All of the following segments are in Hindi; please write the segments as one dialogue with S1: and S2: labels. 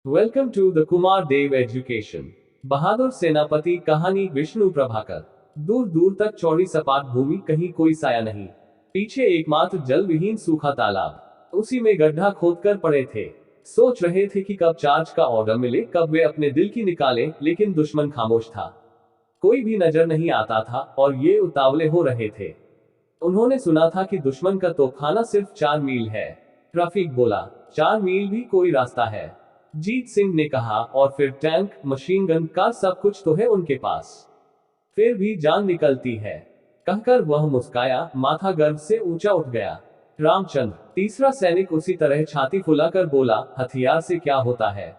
S1: Welcome to the Kumar Dev education. Bahadur Senapati कहानी विष्णु प्रभाकर। दूर दूर तक चौड़ी सपाट भूमि, कहीं कोई साया नहीं। पीछे एकमात्र जल विहीन सूखा तालाब, उसी में गड्ढा खोदकर पड़े थे। सोच रहे थे कि कब चार्ज का ऑर्डर मिले, कब वे अपने दिल की निकालें, लेकिन दुश्मन खामोश था। कोई भी नजर नहीं आता था और ये उतावले हो रहे थे। उन्होंने सुना था कि दुश्मन का तोपखाना सिर्फ 4 मील है। रफीक बोला, 4 मील भी कोई रास्ता है? जीत सिंह ने कहा, और फिर टैंक, मशीन गन का सब कुछ तो है उनके पास। फिर भी जान निकलती है, कहकर वह मुस्काया, माथा गर्व से ऊंचा उठ गया। रामचंद्र, तीसरा सैनिक, उसी तरह छाती फुलाकर बोला, हथियार से क्या होता है?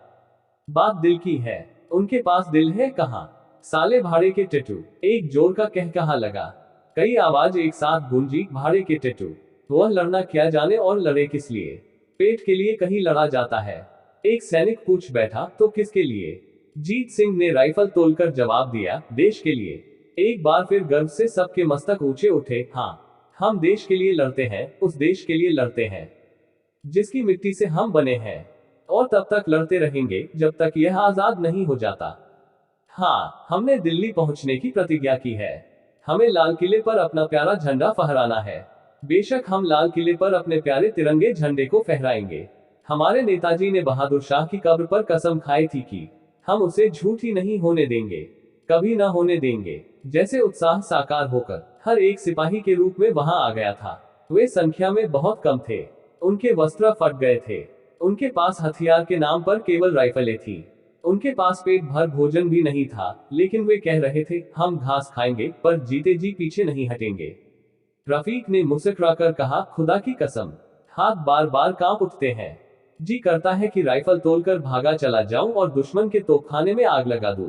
S1: बात दिल की है। उनके पास दिल है कहाँ? साले भाड़े के टेटू, एक जोर का कहकहा लगा। कई आवाज एक साथ गूंजी, भाड़े के टेटू। वह लड़ना क्या जाने, और लड़े किस लिए? पेट के लिए कहीं लड़ा जाता है? एक सैनिक पूछ बैठा, तो किसके लिए? जीत सिंह ने राइफल तोलकर जवाब दिया, देश के लिए। एक बार फिर गर्व से सबके मस्तक ऊंचे उठे। हाँ, हम देश के लिए लड़ते हैं, उस देश के लिए लड़ते हैं जिसकी मिट्टी से हम बने हैं। और तब तक लड़ते रहेंगे जब तक यह आजाद नहीं हो जाता। हाँ, हमने दिल्ली पहुंचने की प्रतिज्ञा की है। हमें लाल किले पर अपना प्यारा झंडा फहराना है। बेशक हम लाल किले पर अपने प्यारे तिरंगे झंडे को फहराएंगे। हमारे नेताजी ने बहादुर शाह की कब्र पर कसम खाई थी कि हम उसे झूठी नहीं होने देंगे, कभी ना होने देंगे। जैसे उत्साह साकार होकर हर एक सिपाही के रूप में वहां आ गया था। वे संख्या में बहुत कम थे। उनके वस्त्र फट गए थे। उनके पास हथियार के नाम पर केवल राइफलें थी। उनके पास पेट भर भोजन भी नहीं था, लेकिन वे कह रहे थे, हम घास खाएंगे पर जीते जी पीछे नहीं हटेंगे। रफीक ने मुस्कुराकर कहा, खुदा की कसम, हाथ बार बार कांप उठते हैं। जी करता है कि राइफल तोलकर भागा चला जाऊं और दुश्मन के तोपखाने में आग लगा दूं।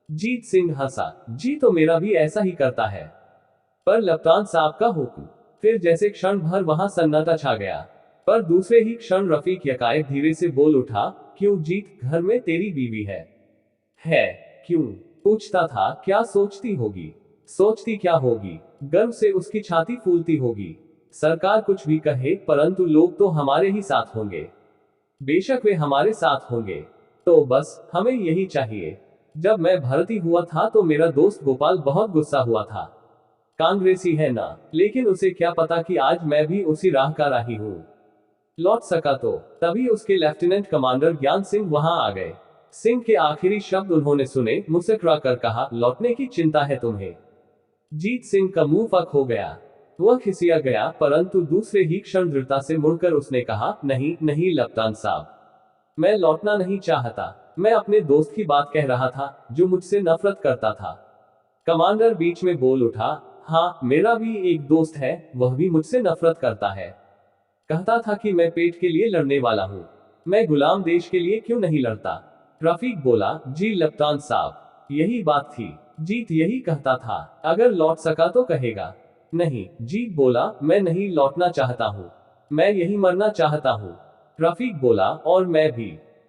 S1: जीत सिंह हंसा, जी तो मेरा भी ऐसा ही करता है, पर लपटान साहब का हुक्म। फिर जैसे क्षण भर वहां सन्नाटा छा गया, पर दूसरे ही क्षण रफीक यकायक धीरे से बोल उठा, क्यों जीत, घर में तेरी बीवी है? है। क्यों? पूछता था, क्या सोचती होगी? सोचती क्या होगी? गर्व से उसकी छाती फूलती होगी। सरकार कुछ भी कहे, परंतु लोग तो हमारे ही साथ होंगे। बेशक वे हमारे साथ होंगे। तो बस हमें यही चाहिए। जब मैं भर्ती हुआ था तो मेरा दोस्त गोपाल बहुत गुस्सा हुआ था। कांग्रेसी है ना, लेकिन उसे क्या पता कि आज मैं भी उसी राह का राही हूँ। लौट सका तो। तभी उसके लेफ्टिनेंट कमांडर ज्ञान सिंह वहां आ गए। सिंह के आखिरी शब्द उन्होंने सुने, मुस्कुरा कर कहा, लौटने की चिंता है तुम्हें? जीत सिंह का मुंह फक हो गया। वह खिसिया गया, परंतु दूसरे ही क्षण दृढ़ता से मुड़कर उसने कहा, नहीं नहीं लपटान साहब, मैं लौटना नहीं चाहता। मैं अपने दोस्त की बात कह रहा था, जो मुझसे नफरत करता था। कमांडर बीच में बोल उठा, हाँ, मेरा भी एक दोस्त है, वह भी मुझसे नफरत करता है। कहता था कि मैं पेट के लिए लड़ने वाला हूँ, मैं गुलाम देश के लिए क्यों नहीं लड़ता? रफीक बोला, जी लपटान साहब, यही बात थी। जीत यही कहता था, अगर लौट सका तो कहेगा। नहीं, जीत बोला, मैं नहीं लौटना चाहता हूँ, मैं यही मरना चाहता हूँ। रफीक बोला, और मैं भी।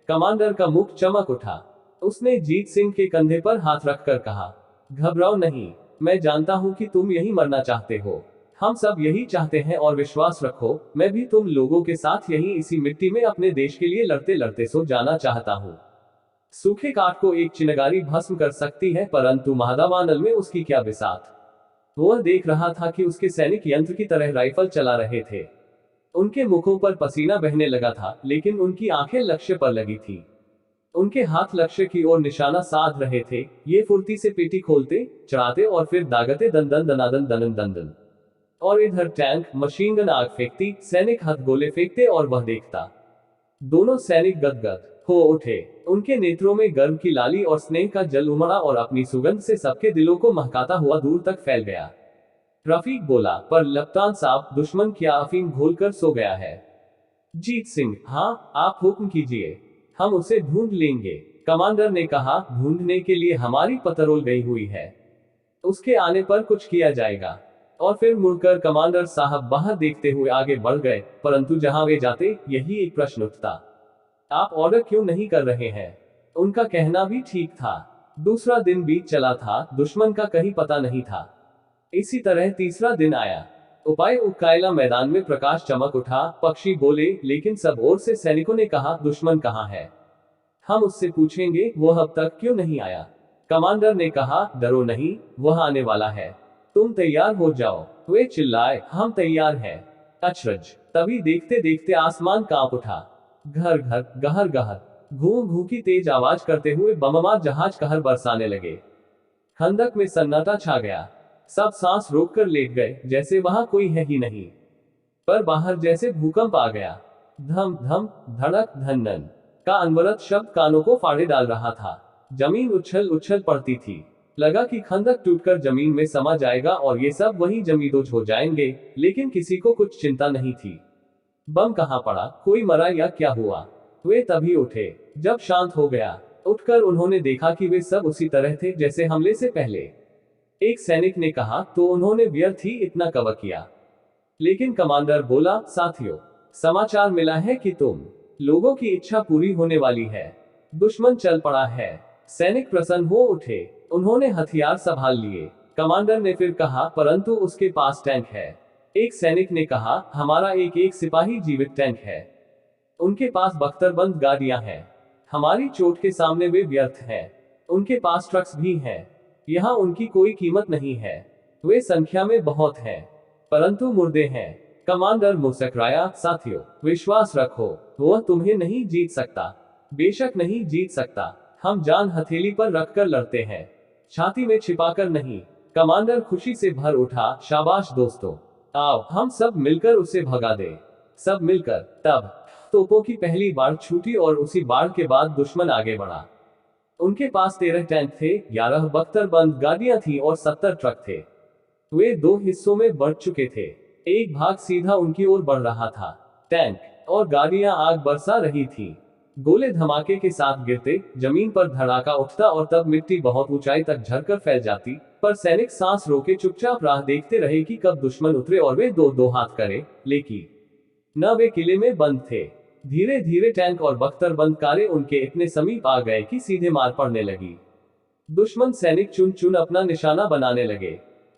S1: कमांडर का मुख चमक उठा। उसने जीत सिंह के कंधे पर हाथ रखकर कहा, घबराओ नहीं, मैं जानता हूं कि तुम यही मरना चाहते हो। हम सब यही चाहते हैं, और विश्वास रखो, मैं भी तुम लोगों के साथ यहीं इसी मिट्टी में अपने देश के लिए लड़ते लड़ते सो जाना चाहता हूं। सूखे काठ को एक चिनगारी भस्म कर सकती है, परंतु महादावानल में उसकी क्या बिसात। वह देख रहा था कि उसके सैनिक यंत्र की तरह राइफल चला रहे थे। उनके मुखों पर पसीना बहने लगा था, लेकिन उनकी आंखें लक्ष्य पर लगी थी। उनके हाथ लक्ष्य की ओर निशाना साध रहे थे। ये फुर्ती से पेटी खोलते, चढ़ाते और फिर दागते, दन दन दनादन दनन दन दन। और इधर टैंक, मशीन गन आग फेंकती, सैनिक हाथ गोले फेंकते, और वह देखता। दोनों सैनिक गदगद हो उठे। उनके नेत्रों में गर्व की लाली और स्नेह का जल उमड़ा, और अपनी सुगंध से सबके दिलों को महकाता हुआ दूर तक फैल गया। रफीक बोला, पर लपटान साहब, दुश्मन क्या अफीम घोलकर सो गया है? जीत सिंह, हाँ, आप हुक्म कीजिए, हम उसे ढूंढ लेंगे। कमांडर ने कहा, ढूंढने के लिए हमारी पतरोल गई हुई है, उसके आने पर कुछ किया जाएगा। और फिर मुड़कर कमांडर साहब बाहर देखते हुए आगे बढ़ गए, परंतु जहां वे जाते, यही एक प्रश्न उठता, आप ऑर्डर क्यों नहीं कर रहे हैं? उनका कहना भी ठीक था। दूसरा दिन बीत चला था, दुश्मन का कहीं पता नहीं था। इसी तरह तीसरा दिन आया। उपाय उकायला मैदान में प्रकाश चमक उठा, पक्षी बोले, लेकिन सब ओर से सैनिकों ने कहा, दुश्मन कहाँ है? हम उससे पूछेंगे वह अब तक क्यों नहीं आया। कमांडर ने कहा, डरो नहीं, वह आने वाला है, तुम तैयार हो जाओ। वे चिल्लाए, हम तैयार हैं। अचरज, तभी देखते देखते आसमान कांप उठा। घर घर गहर गहर घू घू की तेज आवाज करते हुए बममार जहाज कहर बरसाने लगे। खंदक में सन्नाटा छा गया। सब सांस रोककर लेट गए, जैसे वहां कोई है ही नहीं। पर बाहर जैसे भूकंप आ गया। धम धम धड़क धन्नन का अनवरत शब्द कानों को फाड़े डाल रहा था। जमीन उछल उछल पड़ती थी। लगा कि खंदक टूटकर जमीन में समा जाएगा और ये सब वही जमींदोज हो जाएंगे, लेकिन किसी को कुछ चिंता नहीं थी। बम कहाँ पड़ा, कोई मरा या क्या हुआ। वे तभी उठे जब शांत हो गया। उठकर उन्होंने देखा कि वे सब उसी तरह थे जैसे हमले से पहले। एक सैनिक ने कहा, तो उन्होंने व्यर्थ ही इतना कवर किया। लेकिन कमांडर बोला, साथियों, समाचार मिला है कि तुम लोगों की इच्छा पूरी होने वाली है। दुश्मन चल पड़ा है। सैनिक प्रसन्न हो उठे। उन्होंने हथियार संभाल लिए। कमांडर ने फिर कहा, परंतु उसके पास टैंक है। एक सैनिक ने कहा, हमारा एक एक सिपाही जीवित टैंक है। उनके पास बख्तरबंद गाड़ियां हैं। हमारी चोट के सामने वे व्यर्थ हैं। उनके पास ट्रक्स भी हैं। यहाँ उनकी कोई कीमत नहीं है। वे संख्या में बहुत हैं, परंतु मुर्दे हैं। कमांडर मुस्कुराया, साथियों, विश्वास रखो, वह तुम्हें नहीं जीत सकता। बेशक नहीं जीत सकता। हम जान हथेली पर रखकर लड़ते हैं, छाती में छिपाकर नहीं। कमांडर खुशी से भर उठा, शाबाश दोस्तों, आओ हम सब मिलकर उसे भगा दे। सब मिलकर। तब तोपों की पहली बार छूटी और उसी बाढ़ के बाद दुश्मन आगे बढ़ा। उनके पास 13 टैंक थे, 11 बख्तरबंद गाड़ियां थी और 70 ट्रक थे। वे दो हिस्सों में बढ़ चुके थे। एक भाग सीधा उनकी ओर बढ़ रहा था। टैंक और गाड़ियां आग बरसा रही थी। गोले धमाके के साथ गिरते, जमीन पर धड़ाका उठता और तब मिट्टी बहुत ऊंचाई तक झरकर फैल जाती। पर सैनिक सांस रोके चुपचाप राह देखते रहे कि कब दुश्मन उतरे और वे दो दो हाथ करे, लेकिन न वे किले में बंद थे। धीरे धीरे टैंक और बख्तरबंद कारें उनके इतने समीप आ गए कि सीधे मार पड़ने लगी। दुश्मन सैनिक चुन चुन अपना निशाना बनाने लगे।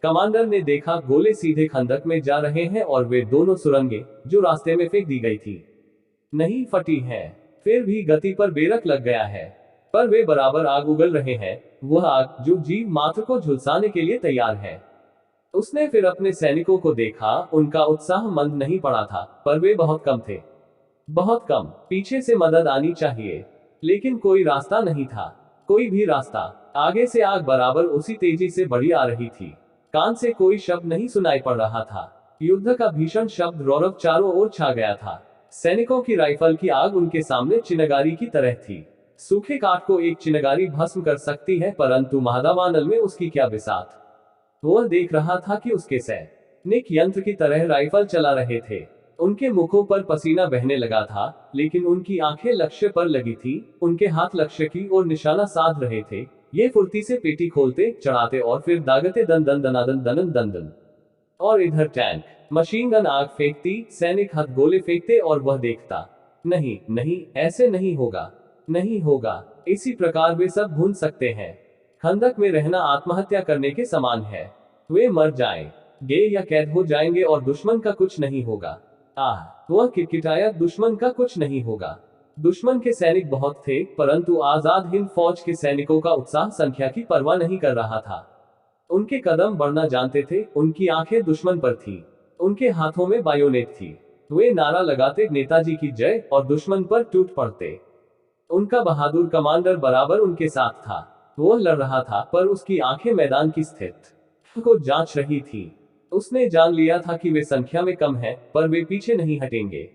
S1: कमांडर ने देखा, गोले सीधे खंदक में जा रहे हैं और वे दोनों सुरंगें, जो रास्ते में फेंक दी गई थी, नहीं फटी हैं। फिर भी गति पर बेरक लग गया है। पर वे बराबर आग उगल रहे हैं, वह आग जो जीव मात्र को झुलसाने के लिए तैयार है। उसने फिर अपने सैनिकों को देखा, उनका उत्साह मंद नहीं पड़ा था, पर वे बहुत कम थे। बहुत कम। पीछे से मदद आनी चाहिए, लेकिन कोई रास्ता नहीं था। कोई भी रास्ता। आगे से आग बराबर उसी तेजी से बढ़ी आ रही थी। कान से कोई शब्द नहीं सुनाई पड़ रहा था। युद्ध का भीषण शब्द रौरव चारों ओर छा गया था। सैनिकों की राइफल की आग उनके सामने चिनगारी की तरह थी। सूखे काठ को एक चिनगारी भस्म कर सकती है, परंतु महादावानल में उसकी क्या बिसात। वह देख रहा था कि उसके सैनिक यंत्र की तरह राइफल चला रहे थे। उनके मुखों पर पसीना बहने लगा था, लेकिन उनकी आंखें लक्ष्य पर लगी थी। उनके हाथ लक्ष्य की ओर निशाना साध रहे थे। ये फुर्ती से पेटी खोलते, चढ़ाते और फिर दागते, दन दन दनादन दनन दन दन। और इधर टैंक मशीन गन आग फेंकती, सैनिक हाथ गोले फेंकते और वह देखता, नहीं नहीं, ऐसे नहीं होगा, नहीं होगा। इसी प्रकार वे सब भून सकते हैं। खंदक में रहना आत्महत्या करने के समान है। वे मर जाएंगे या कैद हो जाएंगे और दुश्मन का कुछ नहीं होगा। आह, वह किटकिटाया, दुश्मन का कुछ नहीं होगा। दुश्मन के सैनिक बहुत थे, परंतु आजाद हिंद फौज के सैनिकों का उत्साह संख्या की परवाह नहीं कर रहा था। उनके कदम बढ़ना जानते थे, उनकी आंखें दुश्मन पर थी, उनके हाथों में बायोनेट थी। वे नारा लगाते, नेताजी की जय, और दुश्मन पर टूट पड़ते। उनका बहादुर कमांडर बराबर उनके साथ था। वह लड़ रहा था, पर उसकी आंखें मैदान की स्थिति को जांच रही थी। उसने जान लिया था कि वे संख्या में कम हैं, पर वे पीछे नहीं हटेंगे।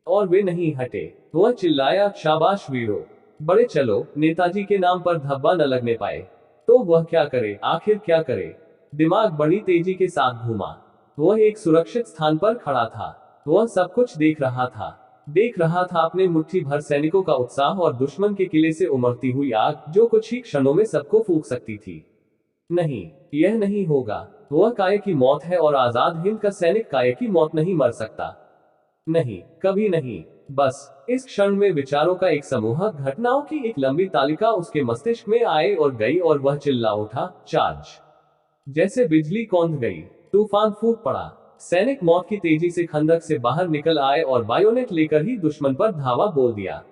S1: और वे नहीं हटे। वह चिल्लाया, शाबाश वीरो, बड़े चलो, नेताजी के नाम पर धब्बा न लगने पाए। तो वह क्या करे, आखिर क्या करे। दिमाग बड़ी तेजी के साथ घूमा। वह एक सुरक्षित स्थान पर खड़ा था। वह सब कुछ देख रहा था। देख रहा था अपने मुट्ठी भर सैनिकों का उत्साह और दुश्मन के किले से उमड़ती हुई आग, जो कुछ ही क्षणों में सबको फूंक सकती थी। नहीं, यह नहीं होगा। वह काय की मौत है और आजाद हिंद का सैनिक काय की मौत नहीं मर सकता। नहीं, कभी नहीं। बस इस क्षण में विचारों का एक समूह, घटनाओं की एक लंबी तालिका उसके मस्तिष्क में आए और गई, और वह चिल्ला उठा, चार्ज। जैसे बिजली कौंध गई, तूफान फूट पड़ा। सैनिक मौत की तेजी से खंदक से बाहर निकल आए और बायोनेट लेकर ही दुश्मन पर धावा बोल दिया।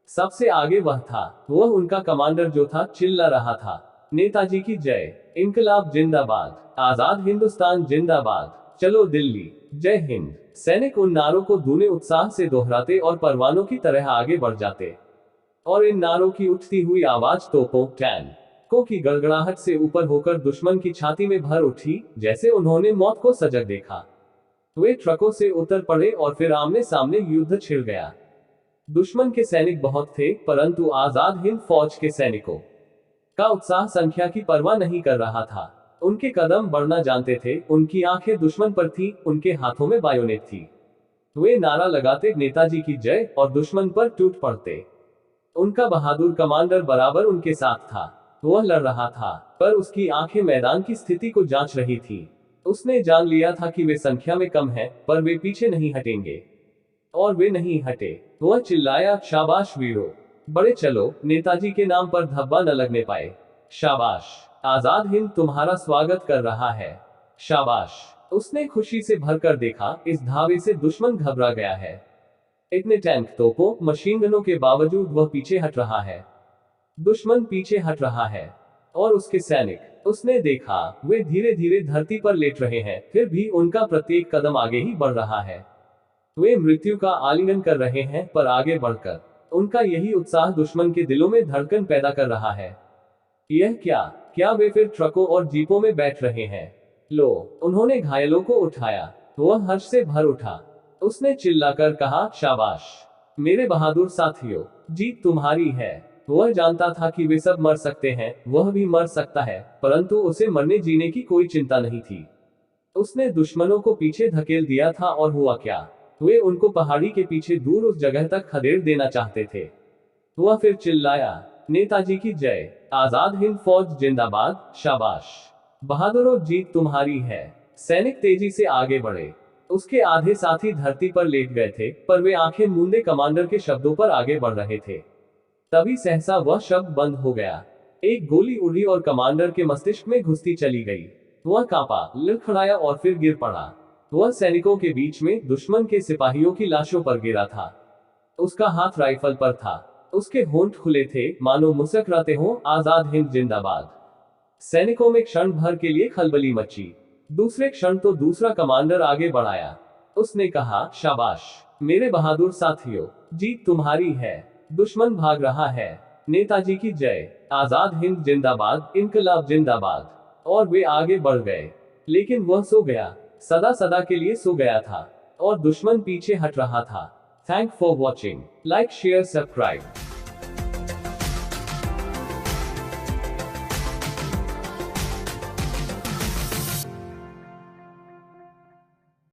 S1: सबसे आगे वह था। वह उनका कमांडर जो था चिल्ला रहा था, नेताजी की जय, इनकलाब जिंदाबाद, आजाद हिंदुस्तान जिंदाबाद, चलो दिल्ली, जय हिंद। सैनिक उन नारों को दूने उत्साह से दोहराते और परवानों की तरह आगे बढ़ जाते। और इन नारों की उठती हुई आवाज तोपों, टैंकों की गड़गड़ाहट से ऊपर होकर दुश्मन की छाती में भर उठी, जैसे उन्होंने मौत को सजग देखा। वे ट्रकों से उतर पड़े और फिर आमने सामने युद्ध छिड़ गया। दुश्मन के सैनिक बहुत थे, परंतु आजाद हिंद फौज के सैनिकों का उत्साह संख्या की परवाह नहीं कर रहा था। उनके कदम बढ़ना जानते थे, उनकी आंखें दुश्मन पर थी, उनके हाथों में बायोनेट थी। वे नारा लगाते नेताजी की जय और दुश्मन पर टूट पड़ते। उनका बहादुर कमांडर बराबर उनके साथ था। वह लड़ रहा था, पर उसकी आंखें मैदान की स्थिति को जांच रही थी। उसने जान लिया था कि वे संख्या में कम हैं, पर वे पीछे नहीं हटेंगे। और वे नहीं हटे। वह चिल्लाया, शाबाश वीरों, बड़े चलो, नेताजी के नाम पर धब्बा न लगने पाए। शाबाश, आजाद हिंद तुम्हारा स्वागत कर रहा है। शाबाश। उसने खुशी से भरकर देखा, इस धावे से दुश्मन घबरा गया है। इतने टैंक, तोपों, मशीन गनों के बावजूद वह पीछे हट रहा है। दुश्मन पीछे हट रहा है। और उसके सैनिक, उसने देखा, वे धीरे धीरे धरती पर लेट रहे हैं, फिर भी उनका प्रत्येक कदम आगे ही बढ़ रहा है। वे मृत्यु का आलिंगन कर रहे हैं, पर आगे बढ़कर। उनका यही उत्साह दुश्मन के दिलों में धड़कन पैदा कर रहा है। यह क्या वे फिर ट्रकों और जीपों में बैठ रहे हैं? लो, उन्होंने घायलों को उठाया। वह हर्ष से भर उठा। उसने चिल्लाकर कहा, शाबाश मेरे बहादुर साथियों, जीत तुम्हारी है। वह जानता था कि वे सब मर सकते हैं, वह भी मर सकता है, परंतु उसे मरने जीने की कोई चिंता नहीं थी। उसने दुश्मनों को पीछे धकेल दिया था और हुआ क्या? वे उनको पहाड़ी के पीछे दूर उस जगह तक खदेड़ देना चाहते थे। वह फिर चिल्लाया, नेताजी की जय, आजाद हिंद फौज जिंदाबाद, शाबाश बहादुरों, जीत तुम्हारी है। सैनिक तेजी से आगे बढ़े। उसके आधे साथी धरती पर लेट गए थे, पर वे आंखें मूंदे कमांडर के शब्दों पर आगे बढ़ रहे थे। तभी सहसा वह शब्द बंद हो गया। एक गोली उड़ी और कमांडर के मस्तिष्क में घुसती चली गई। वह कांपा, लड़खड़ाया और फिर गिर पड़ा। वह सैनिकों के बीच में दुश्मन के सिपाहियों की लाशों पर गिरा था। उसका हाथ राइफल पर था। उसके होंठ खुले थे, मानो मुस्कुराते हों, आजाद हिंद जिंदाबाद। सैनिकों में क्षण भर के लिए खलबली मची। दूसरे क्षण तो दूसरा कमांडर आगे बढ़ाया। उसने कहा, शाबाश मेरे बहादुर साथियों, जीत तुम्हारी है। दुश्मन भाग रहा है। नेताजी की जय, आजाद हिंद जिंदाबाद, इनकलाब जिंदाबाद। और वे आगे बढ़ गए। लेकिन वह सो गया, सदा सदा के लिए सो गया था। और दुश्मन पीछे हट रहा था। Thank for watching. Like, share, subscribe.